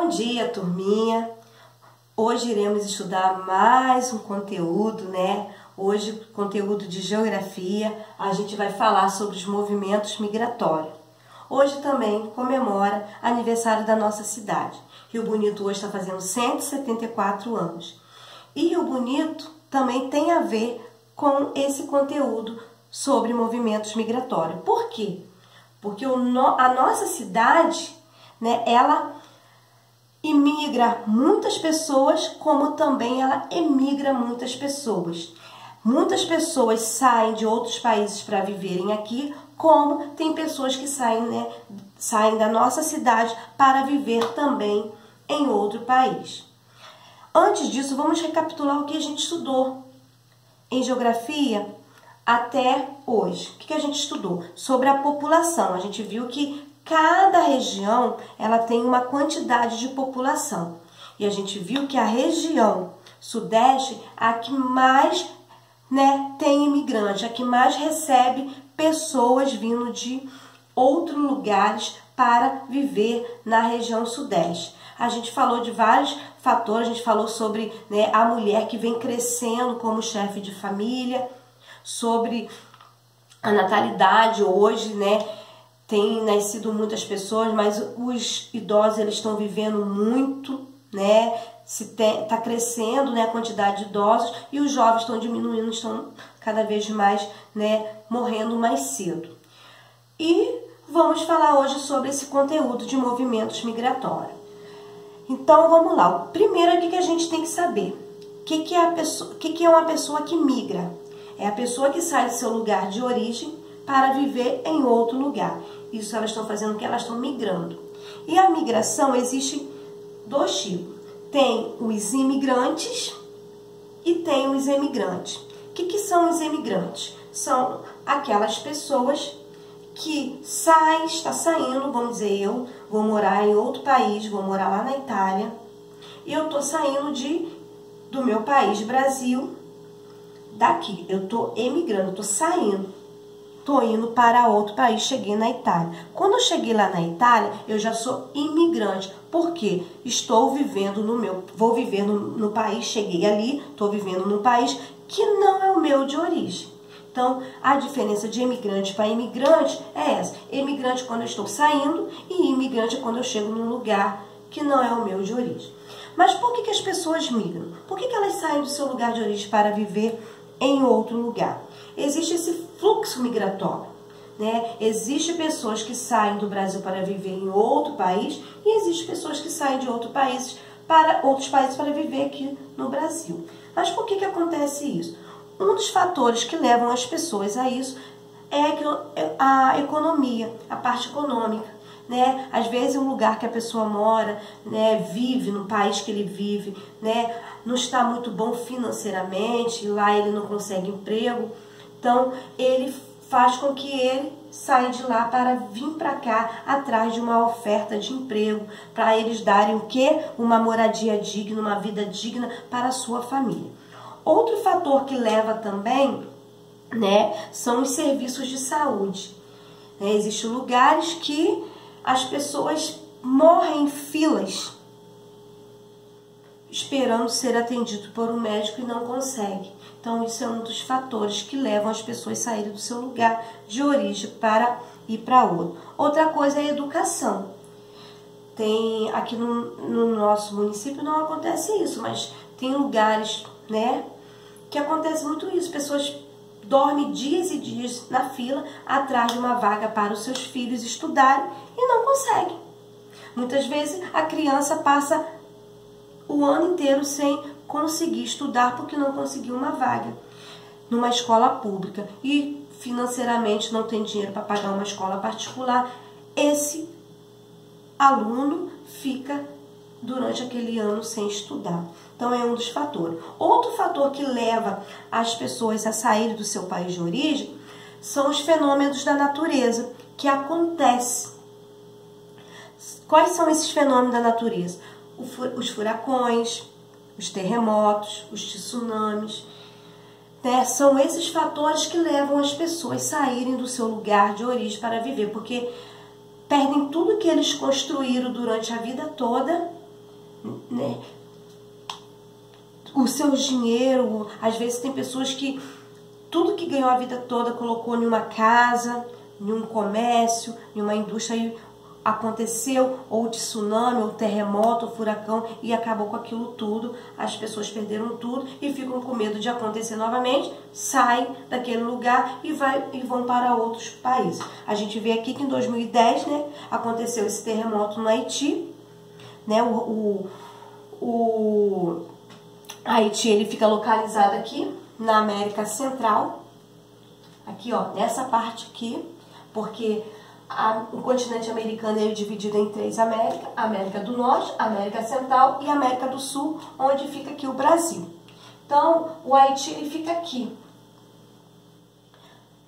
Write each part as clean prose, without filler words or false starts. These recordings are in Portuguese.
Bom dia, turminha! Hoje iremos estudar mais um conteúdo, né? Hoje, conteúdo de geografia, a gente vai falar sobre os movimentos migratórios. Hoje também comemora aniversário da nossa cidade. Rio Bonito hoje está fazendo 174 anos. E Rio Bonito também tem a ver com esse conteúdo sobre movimentos migratórios. Por quê? Porque a nossa cidade, né, ela imigra muitas pessoas, como também ela emigra muitas pessoas. Muitas pessoas saem de outros países para viverem aqui, como tem pessoas que saem da nossa cidade para viver também em outro país. Antes disso, vamos recapitular o que a gente estudou em geografia até hoje. O que a gente estudou? Sobre a população. A gente viu que cada região ela tem uma quantidade de população. E a gente viu que a região sudeste é a que mais tem imigrante, a que mais recebe pessoas vindo de outros lugares para viver na região sudeste. A gente falou de vários fatores, a gente falou sobre a mulher que vem crescendo como chefe de família, sobre a natalidade hoje, tem nascido muitas pessoas, mas os idosos eles estão vivendo muito, está crescendo a quantidade de idosos e os jovens estão diminuindo, estão cada vez mais morrendo mais cedo. E vamos falar hoje sobre esse conteúdo de movimentos migratórios. Então vamos lá. O primeiro que a gente tem que saber, o que é uma pessoa que migra? É a pessoa que sai do seu lugar de origem para viver em outro lugar. Isso elas estão fazendo porque elas estão migrando. E a migração existe dois tipos. Tem os imigrantes e tem os emigrantes. O que são os emigrantes? São aquelas pessoas que está saindo, vamos dizer, eu vou morar em outro país, vou morar lá na Itália, e eu estou saindo do meu país, Brasil, daqui. Eu estou emigrando, estou saindo. Estou indo para outro país, cheguei na Itália. Quando eu cheguei lá na Itália, eu já sou imigrante, porque vou viver no país, cheguei ali, estou vivendo num país que não é o meu de origem. Então, a diferença de imigrante para imigrante é essa. Imigrante quando eu estou saindo e imigrante quando eu chego num lugar que não é o meu de origem. Mas por que as pessoas migram? Por que elas saem do seu lugar de origem para viver em outro lugar? Existe esse fluxo migratório, Existem pessoas que saem do Brasil para viver em outro país e existem pessoas que saem de outros países para viver aqui no Brasil. Mas por que acontece isso? Um dos fatores que levam as pessoas a isso é a economia, a parte econômica. Às vezes um lugar que a pessoa mora, vive no país que ele vive, não está muito bom financeiramente, lá ele não consegue emprego, então ele faz com que ele saia de lá para vir para cá atrás de uma oferta de emprego, para eles darem o quê? Uma moradia digna, uma vida digna para a sua família. Outro fator que leva também, são os serviços de saúde. Existem lugares que as pessoas morrem em filas esperando ser atendido por um médico e não consegue. Então, isso é um dos fatores que levam as pessoas a saírem do seu lugar de origem para ir para outro. Outra coisa é a educação. Aqui no nosso município não acontece isso, mas tem lugares, que acontece muito isso. Pessoas dormem dias e dias na fila atrás de uma vaga para os seus filhos estudarem e não conseguem. Muitas vezes a criança passa o ano inteiro sem conseguir estudar porque não conseguiu uma vaga numa escola pública e financeiramente não tem dinheiro para pagar uma escola particular. Esse aluno fica durante aquele ano sem estudar. Então é um dos fatores. Outro fator que leva as pessoas a saírem do seu país de origem são os fenômenos da natureza que acontecem. Quais são esses fenômenos da natureza? Os furacões, os terremotos, os tsunamis, São esses fatores que levam as pessoas a saírem do seu lugar de origem para viver, porque perdem tudo que eles construíram durante a vida toda né, o seu dinheiro. Às vezes tem pessoas que tudo que ganhou a vida toda colocou em uma casa, em um comércio, em uma indústria, e aconteceu ou tsunami, ou terremoto, ou furacão, e acabou com aquilo tudo. As pessoas perderam tudo e ficam com medo de acontecer novamente, saem daquele lugar e vão para outros países. A gente vê aqui que em 2010, né, aconteceu esse terremoto no Haiti, né, o Haiti, ele fica localizado aqui na América Central, aqui ó, nessa parte aqui, porque o continente americano é dividido em 3 Américas: América do Norte, América Central e América do Sul, onde fica aqui o Brasil. Então, o Haiti, ele fica aqui,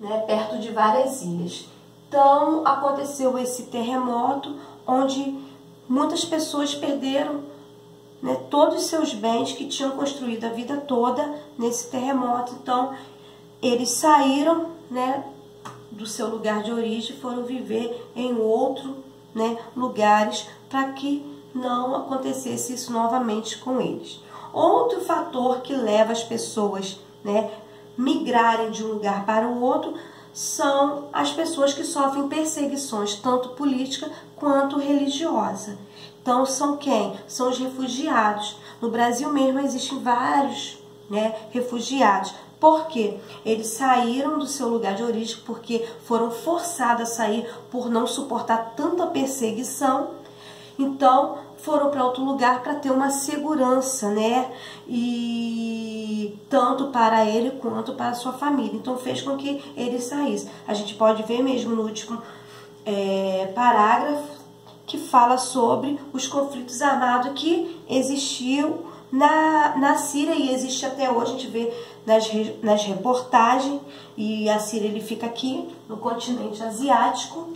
né, perto de várias ilhas. Então, aconteceu esse terremoto, onde muitas pessoas perderam, né, todos os seus bens que tinham construído a vida toda nesse terremoto. Então, eles saíram, né, do seu lugar de origem, foram viver em outro, né, lugares, para que não acontecesse isso novamente com eles. Outro fator que leva as pessoas, né, migrarem de um lugar para o outro são as pessoas que sofrem perseguições, tanto política quanto religiosa. Então, são quem? São os refugiados. No Brasil mesmo existem vários, né, refugiados. Por quê? Eles saíram do seu lugar de origem porque foram forçados a sair por não suportar tanta perseguição. Então, foram para outro lugar para ter uma segurança, né? E tanto para ele quanto para a sua família. Então, fez com que ele saísse. A gente pode ver mesmo no último parágrafo que fala sobre os conflitos armados que existiu na Síria e existe até hoje. A gente vê nas reportagens, e a Síria, ele fica aqui no continente asiático.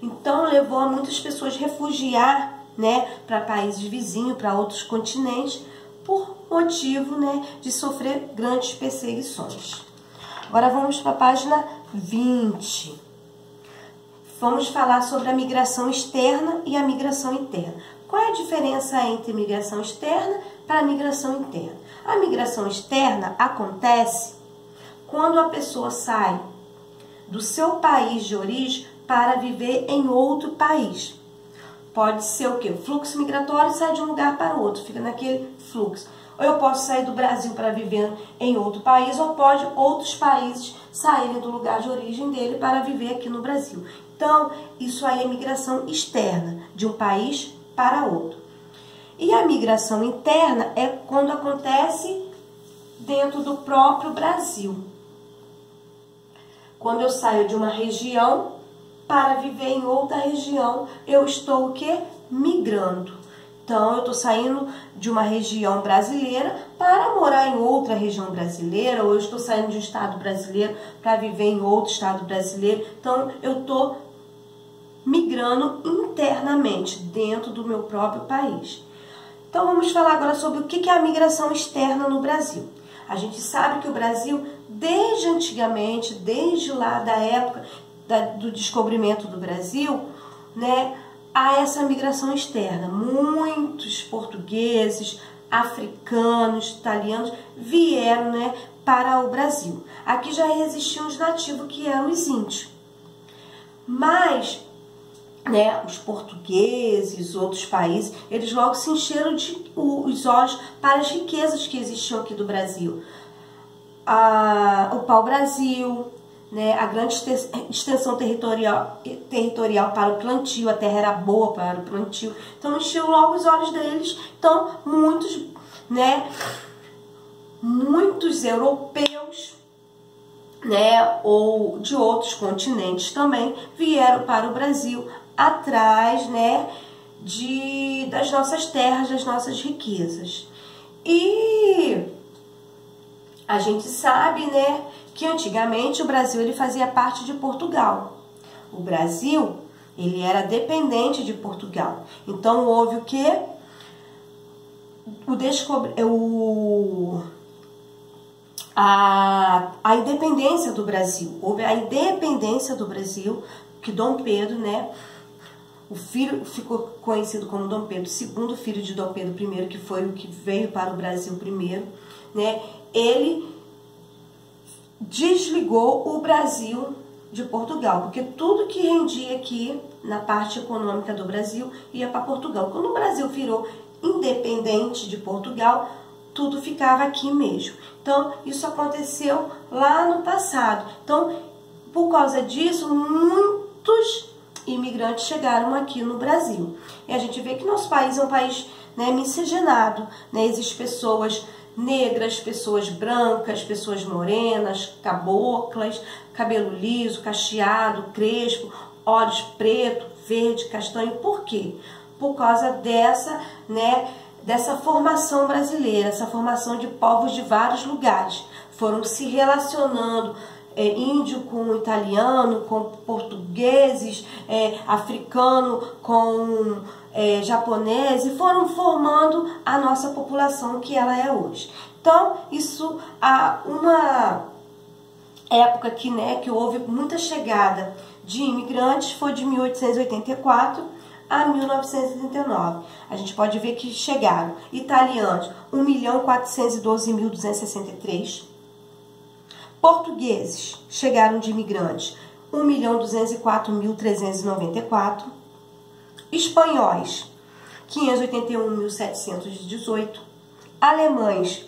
Então, levou a muitas pessoas refugiar, né, para países vizinhos, para outros continentes, por motivo, né, de sofrer grandes perseguições. Agora vamos para a página 20. Vamos falar sobre a migração externa e a migração interna. Qual é a diferença entre migração externa para a migração interna? A migração externa acontece quando a pessoa sai do seu país de origem para viver em outro país. Pode ser o quê? O fluxo migratório, sai de um lugar para o outro, fica naquele fluxo. Ou eu posso sair do Brasil para viver em outro país, ou pode outros países saírem do lugar de origem dele para viver aqui no Brasil. Então, isso aí é migração externa, de um país para outro. E a migração interna é quando acontece dentro do próprio Brasil. Quando eu saio de uma região para viver em outra região, eu estou o quê? Migrando. Então, eu estou saindo de uma região brasileira para morar em outra região brasileira, ou eu estou saindo de um estado brasileiro para viver em outro estado brasileiro. Então, eu estou migrando internamente, dentro do meu próprio país. Então, vamos falar agora sobre o que é a migração externa no Brasil. A gente sabe que o Brasil, desde antigamente, desde lá da época do descobrimento do Brasil, né, há essa migração externa. Muitos portugueses, africanos, italianos vieram, né, para o Brasil. Aqui já existiam os nativos, que eram os índios. Mas, né, os portugueses, outros países, eles logo se encheram os olhos para as riquezas que existiam aqui do Brasil. O pau-brasil, né, a grande extensão territorial para o plantio, a terra era boa para o plantio. Então, encheu logo os olhos deles. Então, muitos europeus, né, ou de outros continentes também, vieram para o Brasil atrás, né, das nossas terras, das nossas riquezas. E a gente sabe, né, que antigamente o Brasil, ele fazia parte de Portugal. O Brasil, ele era dependente de Portugal. Então, houve o quê? A independência do Brasil. Houve a independência do Brasil, que Dom Pedro, né, O filho ficou conhecido como Dom Pedro II, filho de Dom Pedro I, que foi o que veio para o Brasil primeiro, né? Ele desligou o Brasil de Portugal, porque tudo que rendia aqui na parte econômica do Brasil ia para Portugal. Quando o Brasil virou independente de Portugal, tudo ficava aqui mesmo. Então, isso aconteceu lá no passado. Então, por causa disso, muitos imigrantes chegaram aqui no Brasil. E a gente vê que nosso país é um país, né, miscigenado, né? Existem pessoas negras, pessoas brancas, pessoas morenas, caboclas, cabelo liso, cacheado, crespo, olhos preto, verde, castanho. Por quê? Por causa dessa, né, dessa formação brasileira, essa formação de povos de vários lugares. Foram se relacionando, índio com italiano, com portugueses, africano com japonês, e foram formando a nossa população que ela é hoje. Então, isso há uma época que, né, que houve muita chegada de imigrantes, foi de 1884 a 1939. A gente pode ver que chegaram italianos, 1.412.263. Portugueses chegaram de imigrantes, 1.204.394. Espanhóis, 581.718. Alemães,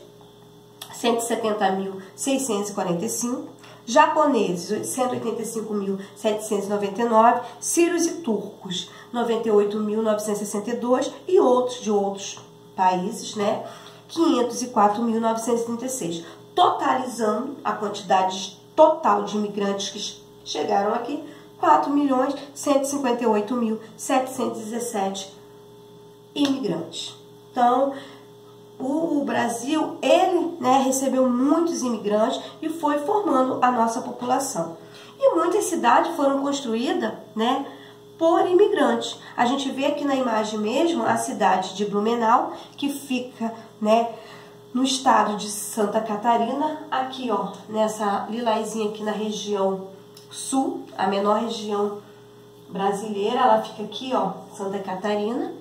170.645. Japoneses, 185.799. Sírios e turcos, 98.962. E outros de outros países, né? 504.936. Totalizando a quantidade total de imigrantes que chegaram aqui, 4.158.717 imigrantes. Então, o Brasil, ele, né, recebeu muitos imigrantes e foi formando a nossa população. E muitas cidades foram construídas, né, por imigrantes. A gente vê aqui na imagem mesmo a cidade de Blumenau, que fica, né, no estado de Santa Catarina, aqui, ó, nessa lilazinha aqui na região sul, a menor região brasileira, ela fica aqui, ó, Santa Catarina.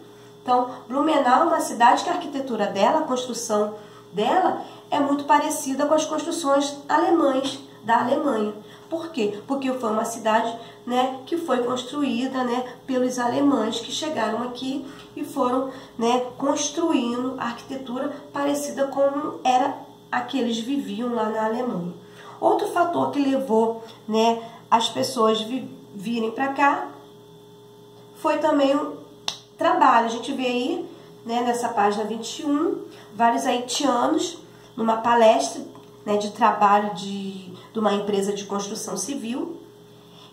Então, Blumenau é uma cidade que a arquitetura dela, a construção dela, é muito parecida com as construções alemãs da Alemanha. Por quê? Porque foi uma cidade, né, que foi construída, né, pelos alemães que chegaram aqui e foram, né, construindo a arquitetura parecida com era a que eles viviam lá na Alemanha. Outro fator que levou, né, as pessoas virem para cá foi também o trabalho. A gente vê aí, né, nessa página 21, vários haitianos numa palestra, né, de trabalho de uma empresa de construção civil.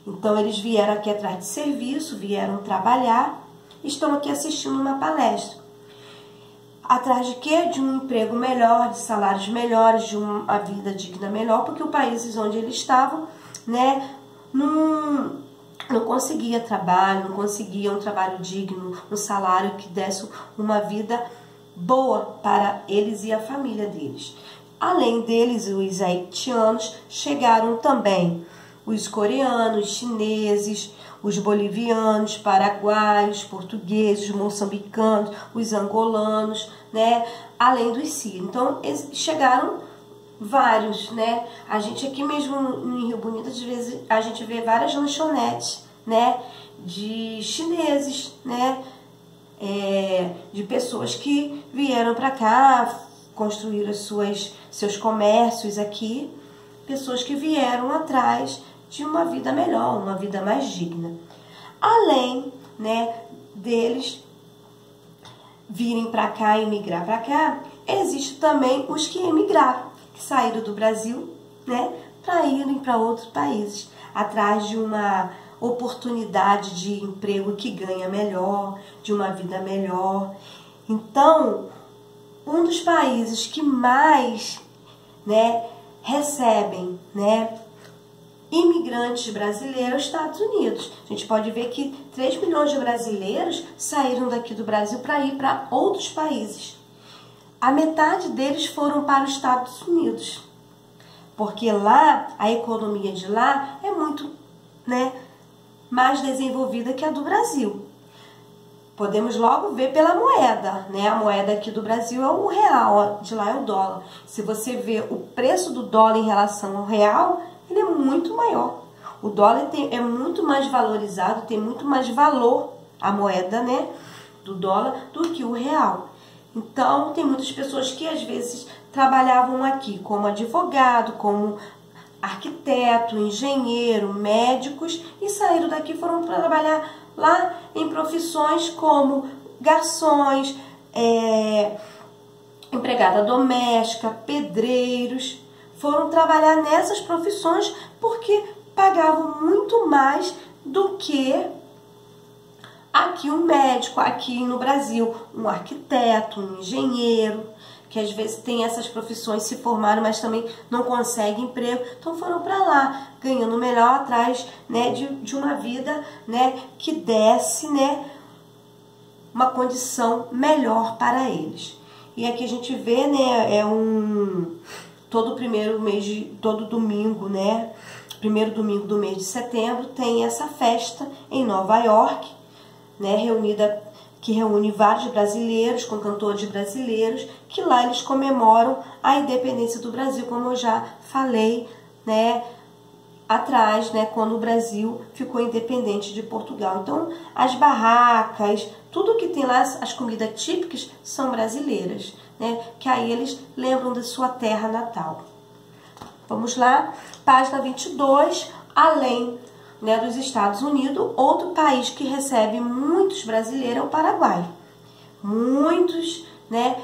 Então, eles vieram aqui atrás de serviço, vieram trabalhar, estão aqui assistindo uma palestra. Atrás de quê? De um emprego melhor, de salários melhores, de uma vida digna melhor, porque o país onde eles estavam, né, não conseguia trabalho, não conseguia um trabalho digno, um salário que desse uma vida boa para eles e a família deles. Além deles, os haitianos, chegaram também os coreanos, chineses, os bolivianos, paraguaios, portugueses, moçambicanos, os angolanos, né? Além dos sírios. Então, chegaram vários, né? A gente aqui mesmo em Rio Bonito, às vezes, a gente vê várias lanchonetes, né? De chineses, né? De pessoas que vieram para cá, construíram seus comércios aqui, pessoas que vieram atrás de uma vida melhor, uma vida mais digna. Além, né, deles virem para cá e migrar para cá, existe também os que emigraram, que saíram do Brasil, né, para irem para outros países, atrás de uma oportunidade de emprego que ganha melhor, de uma vida melhor. Então, um dos países que mais, né, recebem, né, imigrantes brasileiros é os Estados Unidos. A gente pode ver que 3 milhões de brasileiros saíram daqui do Brasil para ir para outros países. A metade deles foram para os Estados Unidos, porque lá, a economia de lá é muito, né, mais desenvolvida que a do Brasil. Podemos logo ver pela moeda, né? A moeda aqui do Brasil é o real, ó, de lá é o dólar. Se você vê o preço do dólar em relação ao real, ele é muito maior. O dólar é muito mais valorizado, tem muito mais valor a moeda, né, do dólar do que o real. Então, tem muitas pessoas que às vezes trabalhavam aqui como advogado, como arquiteto, engenheiro, médicos e saíram daqui e foram trabalhar lá em profissões como garçons, empregada doméstica, pedreiros. Foram trabalhar nessas profissões porque pagavam muito mais do que aqui um médico, aqui no Brasil, um arquiteto, um engenheiro, que às vezes tem essas profissões, se formaram, mas também não conseguem emprego, então foram para lá, ganhando melhor atrás, né, de uma vida, né, que desse, né, uma condição melhor para eles. E aqui a gente vê, né, todo domingo, né, primeiro domingo do mês de setembro, tem essa festa em Nova York, né, que reúne vários brasileiros, com cantores brasileiros, que lá eles comemoram a independência do Brasil, como eu já falei, né, atrás, né, quando o Brasil ficou independente de Portugal. Então, as barracas, tudo que tem lá, as comidas típicas, são brasileiras, né, que aí eles lembram da sua terra natal. Vamos lá, página 22, além, né, dos Estados Unidos, outro país que recebe muitos brasileiros é o Paraguai. Muitos, né,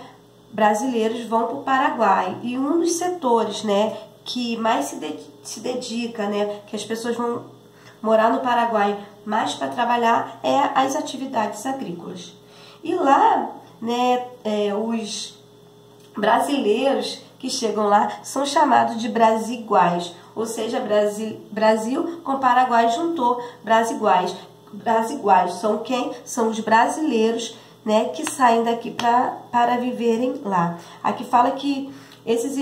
brasileiros vão para o Paraguai e um dos setores, né, que mais se dedica, né, que as pessoas vão morar no Paraguai mais para trabalhar é as atividades agrícolas. E lá, né, os brasileiros que chegam lá são chamados de brasiguais, ou seja, Brasil com Paraguai juntou brasiguais. Brasiguais são quem? São os brasileiros, né, que saem daqui para viverem lá. Aqui fala que esses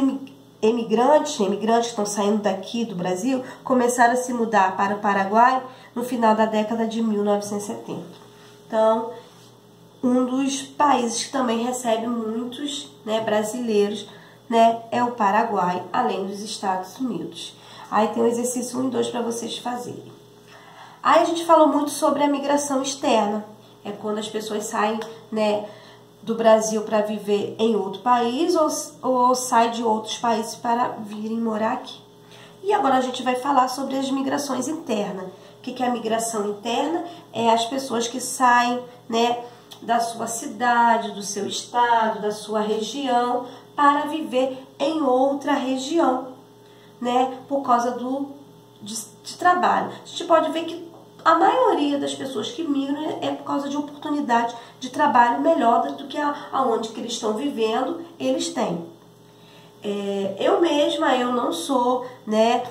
imigrantes que estão saindo daqui do Brasil começaram a se mudar para o Paraguai no final da década de 1970. Então, um dos países que também recebe muitos, né, brasileiros, né, é o Paraguai, além dos Estados Unidos. Aí tem o exercício 1 e 2 para vocês fazerem. Aí a gente falou muito sobre a migração externa. É quando as pessoas saem, né, do Brasil para viver em outro país ou saem de outros países para virem morar aqui. E agora a gente vai falar sobre as migrações internas. O que é a migração interna? É as pessoas que saem, né, da sua cidade, do seu estado, da sua região, para viver em outra região, né, por causa de trabalho. A gente pode ver que a maioria das pessoas que migram é por causa de oportunidade de trabalho melhor do que aonde que eles estão vivendo, eles têm. Eu mesma, eu não sou, né,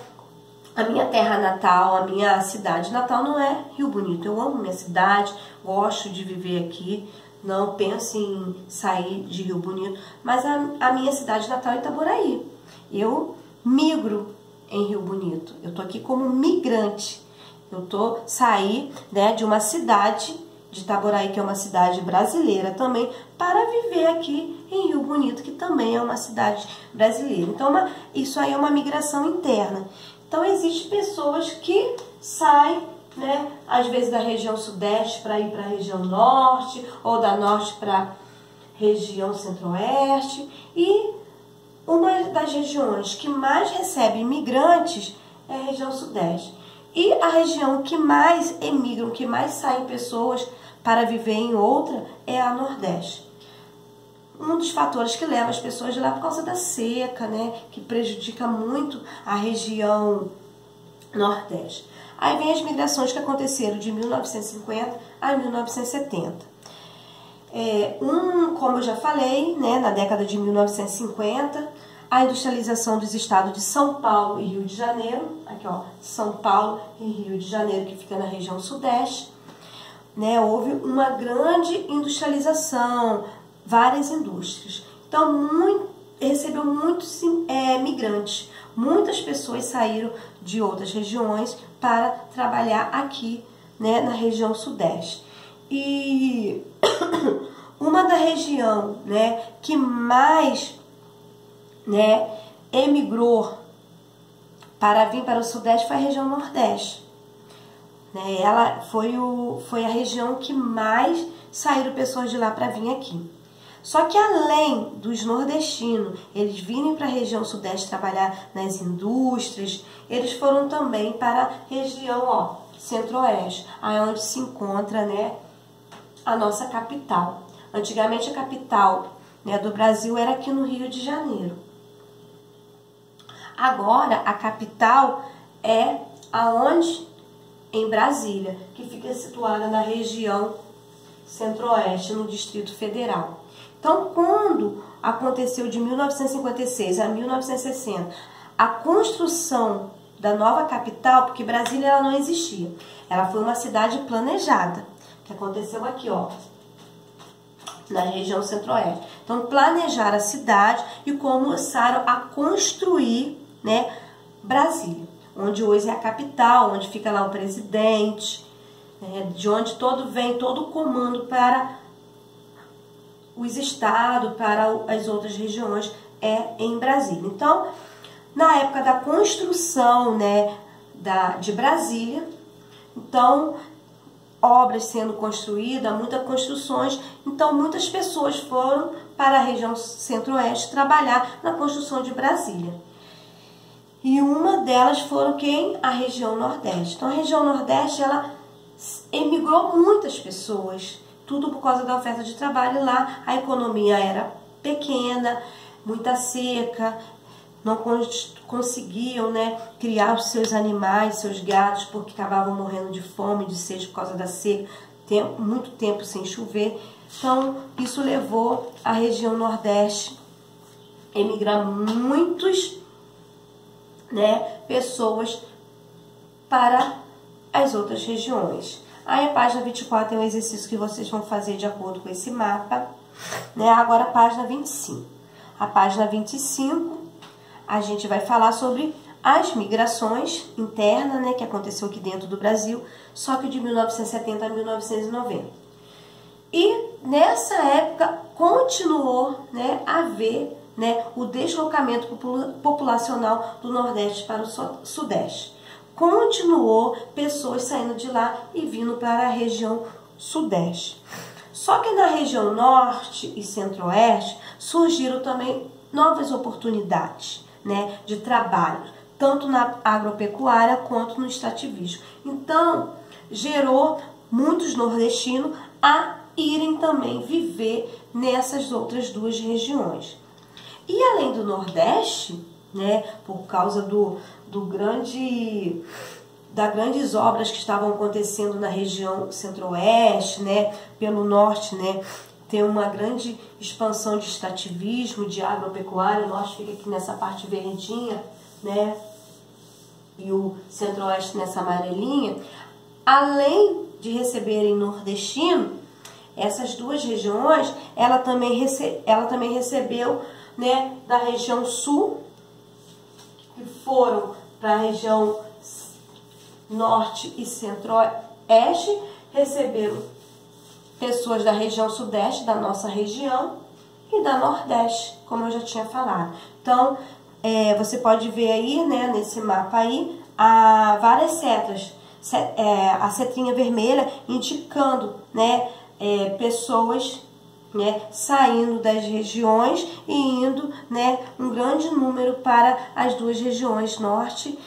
a minha terra natal, a minha cidade natal não é Rio Bonito. Eu amo minha cidade, gosto de viver aqui, não penso em sair de Rio Bonito, mas a minha cidade natal é Itaboraí. Eu migro em Rio Bonito, eu tô aqui como migrante. Eu saí, né, de uma cidade de Itaboraí, que é uma cidade brasileira também, para viver aqui em Rio Bonito, que também é uma cidade brasileira. Então, isso aí é uma migração interna. Então, existem pessoas que saem, né, às vezes da região sudeste para ir para a região norte, ou da norte para a região centro-oeste. E uma das regiões que mais recebe imigrantes é a região sudeste. E a região que mais emigram, que mais saem pessoas para viver em outra, é a Nordeste. Um dos fatores que leva as pessoas de lá por causa da seca, né, que prejudica muito a região Nordeste. Aí vem as migrações que aconteceram de 1950 a 1970. Como eu já falei, né, na década de 1950, a industrialização dos estados de São Paulo e Rio de Janeiro, aqui ó, São Paulo e Rio de Janeiro, que fica na região sudeste, né, houve uma grande industrialização, várias indústrias. Então, recebeu muitos migrantes, muitas pessoas saíram de outras regiões para trabalhar aqui, né, na região sudeste. E uma da região, né, que mais, né, emigrou para vir para o Sudeste foi a região Nordeste. Né? Ela foi a região que mais saíram pessoas de lá para vir aqui. Só que além dos nordestinos, eles virem para a região Sudeste trabalhar nas indústrias, eles foram também para a região Centro-Oeste, onde se encontra, né, a nossa capital. Antigamente a capital, né, do Brasil era aqui no Rio de Janeiro. Agora a capital é aonde? Em Brasília, que fica situada na região Centro-Oeste, no Distrito Federal. Então, quando aconteceu de 1956 a 1960 a construção da nova capital, porque Brasília ela não existia, ela foi uma cidade planejada, que aconteceu aqui, na região Centro-Oeste. Então, planejaram a cidade e começaram a construir, né, Brasília, onde hoje é a capital, onde fica lá o presidente, de onde vem todo o comando para os estados, para as outras regiões, em Brasília. Então, na época da construção, né, de Brasília, então, obras sendo construídas, muitas construções, então muitas pessoas foram para a região Centro-Oeste trabalhar na construção de Brasília. E uma delas foram quem? A região Nordeste. Então a região Nordeste, ela emigrou muitas pessoas, tudo por causa da oferta de trabalho. Lá a economia era pequena, muita seca, não conseguiam, né, criar os seus animais, seus gatos, porque acabavam morrendo de fome, de sede por causa da seca, muito tempo sem chover. Então isso levou a região Nordeste a emigrar muitos, né, pessoas para as outras regiões. Aí a página 24 tem um exercício que vocês vão fazer de acordo com esse mapa, né? Agora a página 25. A página 25, a gente vai falar sobre as migrações internas, né, que aconteceu aqui dentro do Brasil, só que de 1970 a 1990. E nessa época continuou, né, a haver, né, o deslocamento populacional do Nordeste para o Sudeste. Continuou pessoas saindo de lá e vindo para a região Sudeste. Só que na região Norte e Centro-Oeste surgiram também novas oportunidades, né, de trabalho, tanto na agropecuária quanto no extrativismo. Então, gerou muitos nordestinos a irem também viver nessas outras duas regiões. E além do Nordeste, né, por causa das grandes obras que estavam acontecendo na região Centro-Oeste, né, pelo Norte, né, tem uma grande expansão de extrativismo, de agropecuária. O Norte fica aqui nessa parte verdinha, né, e o Centro-Oeste nessa amarelinha. Além de receberem nordestino, essas duas regiões, ela também recebeu, né, da região Sul, que foram para a região Norte e Centro-Oeste, receberam pessoas da região Sudeste, da nossa região, e da Nordeste, como eu já tinha falado. Então, você pode ver aí, né, nesse mapa aí, várias setas, a setrinha vermelha indicando, né, pessoas, né, saindo das regiões e indo, né, um grande número para as duas regiões Norte,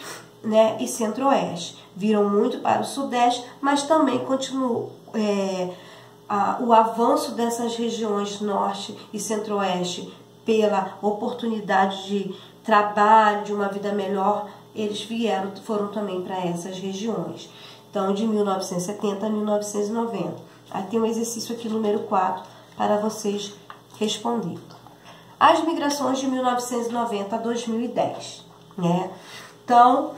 né, e Centro-Oeste. Viram muito para o Sudeste, mas também continuou o avanço dessas regiões Norte e Centro-Oeste pela oportunidade de trabalho, de uma vida melhor. Eles foram também para essas regiões. Então, de 1970 a 1990. Aí tem um exercício aqui, número 4, para vocês responderem. As migrações de 1990 a 2010, né? Então,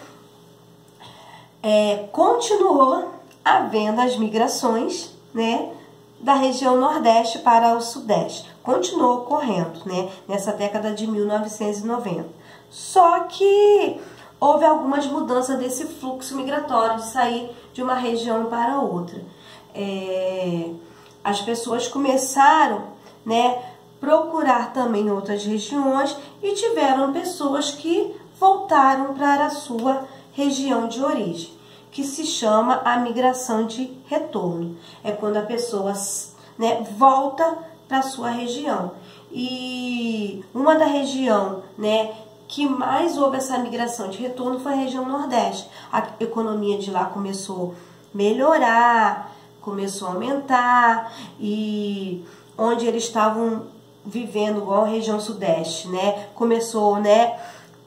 continuou havendo as migrações, né, da região Nordeste para o Sudeste. Continuou ocorrendo, né, nessa década de 1990. Só que houve algumas mudanças desse fluxo migratório de sair de uma região para outra. as pessoas começaram, né, procurar também outras regiões e tiveram pessoas que voltaram para a sua região de origem, que se chama a migração de retorno. É quando a pessoa, né, volta para a sua região. E uma da região, né, que mais houve essa migração de retorno foi a região Nordeste. A economia de lá começou a melhorar, começou a aumentar, e onde eles estavam vivendo igual a região Sudeste, né, começou, né,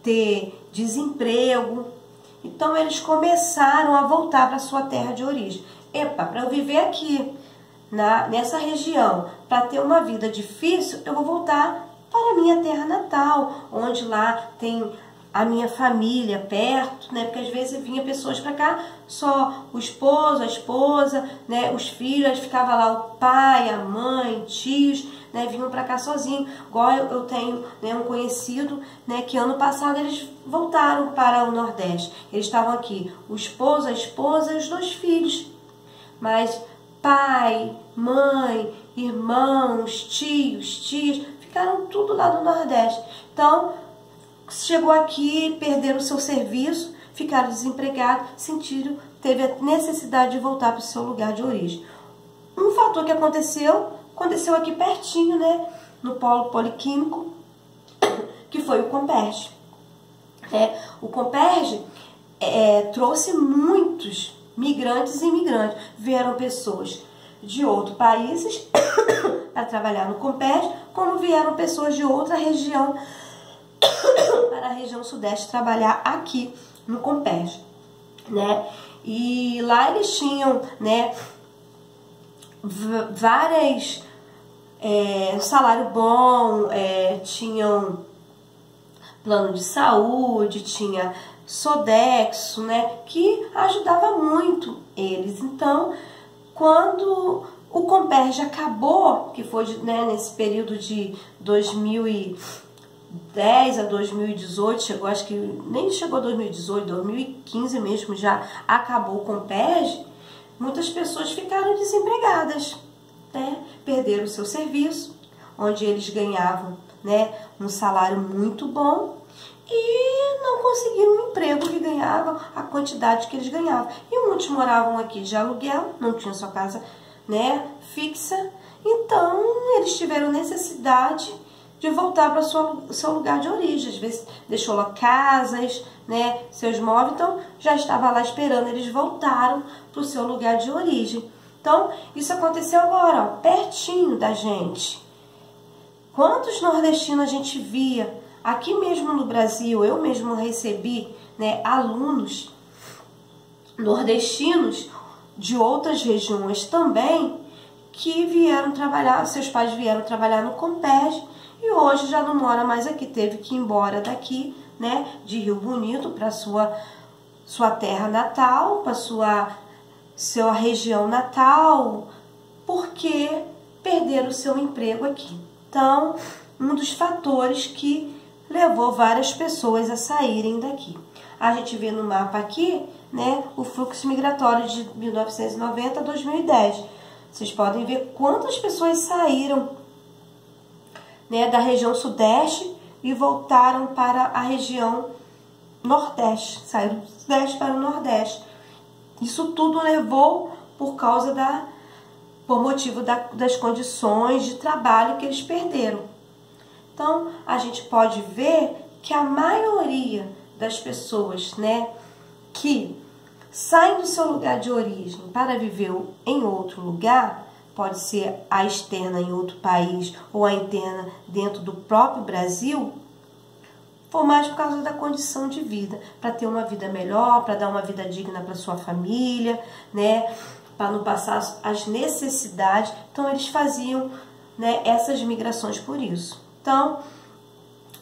ter desemprego. Então eles começaram a voltar para sua terra de origem. Epa, para eu viver aqui nessa região, para ter uma vida difícil, eu vou voltar para a minha terra natal, onde lá tem a minha família perto, né? Porque às vezes vinha pessoas para cá, só o esposo, a esposa, né? Os filhos, ficava lá o pai, a mãe, tios, né? Vinham para cá sozinhos. Igual eu tenho, né, um conhecido, né, que ano passado eles voltaram para o Nordeste. Eles estavam aqui, o esposo, a esposa e os 2 filhos. Mas pai, mãe, irmãos, tios, tias, ficaram tudo lá no Nordeste. Então, chegou aqui, perderam o seu serviço, ficaram desempregados, teve a necessidade de voltar para o seu lugar de origem. Um fator que aconteceu aqui pertinho, né, no polo poliquímico, que foi o Comperj. O Comperj trouxe muitos migrantes e imigrantes. Vieram pessoas de outros países para trabalhar no Comperj, como vieram pessoas de outra região para a região Sudeste trabalhar aqui no Comperj, né? E lá eles tinham, né, várias salário bom, tinham plano de saúde, tinha Sodexo, né, que ajudava muito eles. Então, quando o Comperj acabou, que foi, né, nesse período de 2010 a 2018, chegou, acho que nem chegou a 2018, 2015 mesmo já acabou o Comperj, muitas pessoas ficaram desempregadas, né, perderam o seu serviço, onde eles ganhavam, né, um salário muito bom, e não conseguiram um emprego que ganhava a quantidade que eles ganhavam. E muitos moravam aqui de aluguel, não tinham sua casa, né, fixa. Então eles tiveram necessidade de voltar para o seu lugar de origem. Às vezes deixou lá casas, né, seus móveis, então já estava lá esperando. Eles voltaram para o seu lugar de origem. Então isso aconteceu agora, ó, pertinho da gente. Quantos nordestinos a gente via aqui mesmo no Brasil? Eu mesmo recebi, né, alunos nordestinos de outras regiões também que vieram trabalhar, seus pais vieram trabalhar no Comperj e hoje já não mora mais aqui, teve que ir embora daqui, né, de Rio Bonito para sua terra natal, para sua região natal, porque perderam o seu emprego aqui. Então, um dos fatores que levou várias pessoas a saírem daqui. A gente vê no mapa aqui, né, o fluxo migratório de 1990 a 2010. Vocês podem ver quantas pessoas saíram, né, da região Sudeste e voltaram para a região Nordeste. Saíram do Sudeste para o Nordeste. Isso tudo levou por motivo das condições de trabalho que eles perderam. Então, a gente pode ver que a maioria das pessoas, né, que saem do seu lugar de origem para viver em outro lugar, pode ser a externa em outro país ou a interna dentro do próprio Brasil, foi mais por causa da condição de vida, para ter uma vida melhor, para dar uma vida digna para sua família, né, para não passar as necessidades. Então, eles faziam, né, essas migrações por isso. Então,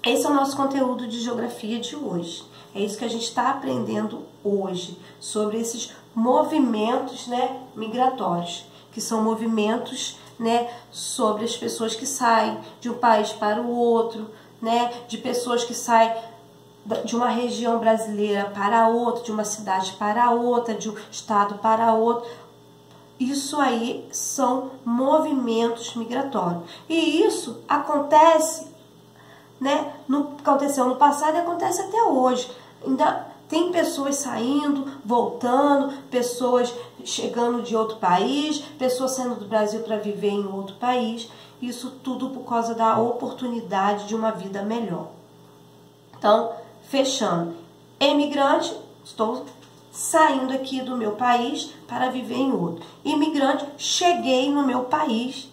esse é o nosso conteúdo de geografia de hoje. É isso que a gente está aprendendo hoje, sobre esses movimentos, né, migratórios, que são movimentos, né, sobre as pessoas que saem de um país para o outro, né, de pessoas que saem de uma região brasileira para outra, de uma cidade para outra, de um estado para outro, Isso aí são movimentos migratórios. E isso acontece, né? Aconteceu no passado e acontece até hoje. Ainda tem pessoas saindo, voltando, pessoas chegando de outro país, pessoas saindo do Brasil para viver em outro país. Isso tudo por causa da oportunidade de uma vida melhor. Então, fechando. Imigrante, estou saindo aqui do meu país para viver em outro. Imigrante, cheguei no meu país,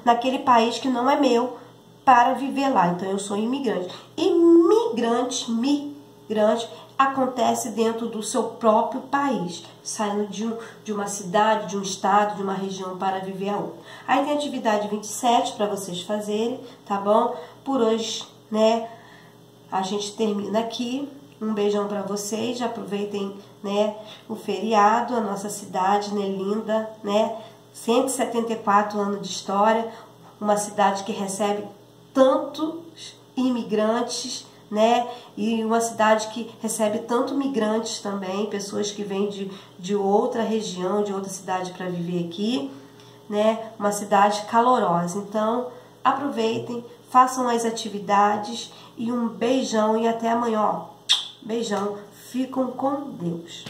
naquele país que não é meu, para viver lá. Então, eu sou imigrante. Imigrante, migrante, acontece dentro do seu próprio país, saindo de uma cidade, de um estado, de uma região para viver a outra. Aí tem a atividade 27 para vocês fazerem, tá bom? Por hoje, né, a gente termina aqui. Um beijão para vocês, aproveitem, né, o feriado, a nossa cidade, né, linda, né, 174 anos de história, uma cidade que recebe tantos imigrantes, né, e uma cidade que recebe tanto migrantes também, pessoas que vêm de outra região, de outra cidade para viver aqui, né, uma cidade calorosa. Então, aproveitem, façam as atividades e um beijão e até amanhã, ó. Beijão, ficam com Deus.